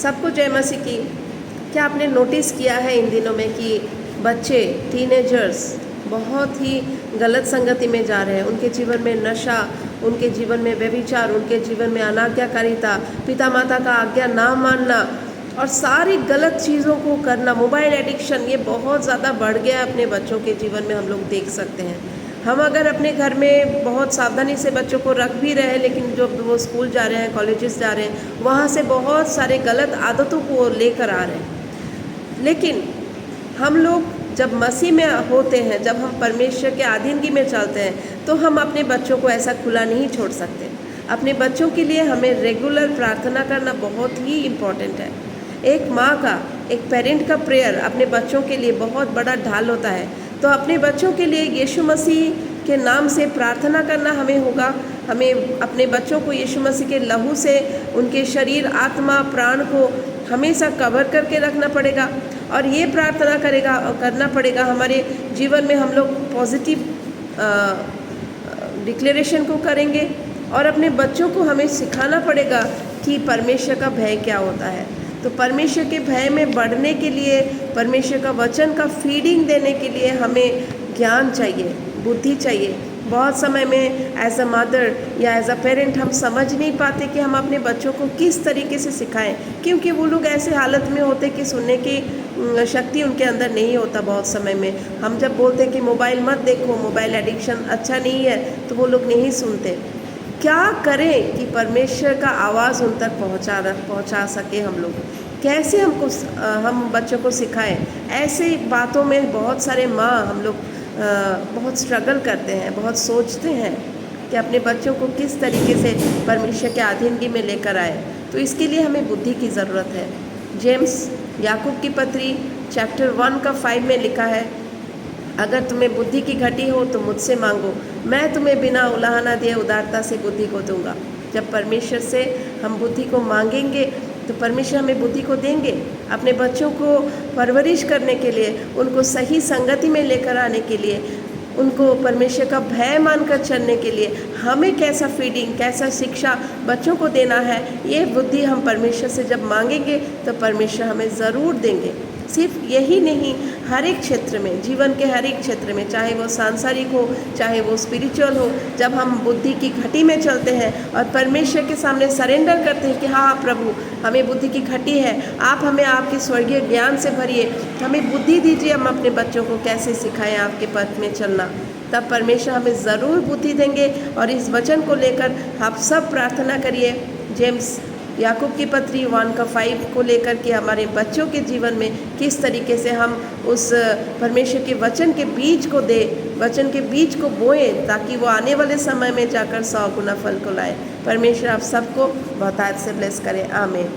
सबको जय मसीह की। क्या आपने नोटिस किया है इन दिनों में कि बच्चे टीनेजर्स बहुत ही गलत संगति में जा रहे हैं। उनके जीवन में नशा, उनके जीवन में व्यभिचार, उनके जीवन में अनाज्ञाकारिता, पिता माता का आज्ञा ना मानना और सारी गलत चीज़ों को करना, मोबाइल एडिक्शन, ये बहुत ज़्यादा बढ़ गया है अपने बच्चों के जीवन में। हम लोग देख सकते हैं। हम अगर अपने घर में बहुत सावधानी से बच्चों को रख भी रहे हैं, लेकिन जो वो स्कूल जा रहे हैं, कॉलेजेस जा रहे हैं, वहाँ से बहुत सारे गलत आदतों को लेकर आ रहे हैं। लेकिन हम लोग जब मसीह में होते हैं, जब हम परमेश्वर के अधीनगी में चलते हैं, तो हम अपने बच्चों को ऐसा खुला नहीं छोड़ सकते। अपने बच्चों के लिए हमें रेगुलर प्रार्थना करना बहुत ही इम्पोर्टेंट है। एक माँ का, एक पेरेंट का प्रेयर अपने बच्चों के लिए बहुत बड़ा ढाल होता है। तो अपने बच्चों के लिए यीशु मसीह के नाम से प्रार्थना करना हमें होगा। हमें अपने बच्चों को यीशु मसीह के लहू से उनके शरीर, आत्मा, प्राण को हमेशा कवर करके रखना पड़ेगा। और ये प्रार्थना करना पड़ेगा हमारे जीवन में हम लोग पॉजिटिव डिक्लेरेशन को करेंगे। और अपने बच्चों को हमें सिखाना पड़ेगा कि परमेश्वर का भय क्या होता है। तो परमेश्वर के भय में बढ़ने के लिए, परमेश्वर का वचन का फीडिंग देने के लिए हमें ज्ञान चाहिए, बुद्धि चाहिए। बहुत समय में एज अ मदर या एज अ पेरेंट हम समझ नहीं पाते कि हम अपने बच्चों को किस तरीके से सिखाएं, क्योंकि वो लोग ऐसे हालत में होते कि सुनने की शक्ति उनके अंदर नहीं होता। बहुत समय में हम जब बोलते हैं कि मोबाइल मत देखो, मोबाइल एडिक्शन अच्छा नहीं है, तो वो लोग नहीं सुनते। क्या करें कि परमेश्वर का आवाज़ उन तक पहुंचा सके हम लोग? कैसे हम बच्चों को सिखाएं? ऐसे बातों में बहुत सारे माँ हम लोग बहुत स्ट्रगल करते हैं, बहुत सोचते हैं कि अपने बच्चों को किस तरीके से परमेश्वर के अधीनगी में लेकर आए। तो इसके लिए हमें बुद्धि की ज़रूरत है। जेम्स याकूब की पत्री चैप्टर 1 का 5 में लिखा है, अगर तुम्हें बुद्धि की घटी हो तो मुझसे मांगो, मैं तुम्हें बिना उलाहना दिए उदारता से बुद्धि को दूंगा। जब परमेश्वर से हम बुद्धि को मांगेंगे तो परमेश्वर हमें बुद्धि को देंगे। अपने बच्चों को परवरिश करने के लिए, उनको सही संगति में लेकर आने के लिए, उनको परमेश्वर का भय मानकर चलने के लिए हमें कैसा फीडिंग, कैसा शिक्षा बच्चों को देना है, ये बुद्धि हम परमेश्वर से जब मांगेंगे तो परमेश्वर हमें ज़रूर देंगे। सिर्फ यही नहीं, हर एक क्षेत्र में, जीवन के हर एक क्षेत्र में, चाहे वो सांसारिक हो, चाहे वो स्पिरिचुअल हो, जब हम बुद्धि की घटी में चलते हैं और परमेश्वर के सामने सरेंडर करते हैं कि हाँ प्रभु, हमें बुद्धि की घटी है, आप हमें आपके स्वर्गीय ज्ञान से भरिए, हमें बुद्धि दीजिए, हम अपने बच्चों को कैसे सिखाएं आपके पथ में चलना, तब परमेश्वर हमें ज़रूर बुद्धि देंगे। और इस वचन को लेकर आप सब प्रार्थना करिए, जेम्स याकूब की पत्री 1 का 5 को लेकर कि हमारे बच्चों के जीवन में किस तरीके से हम उस परमेश्वर के वचन के बीज को दें, वचन के बीज को बोएं, ताकि वो आने वाले समय में जाकर 100 गुना फल को लाए। परमेश्वर आप सबको बहुतायत से ब्लेस करें। आमीन।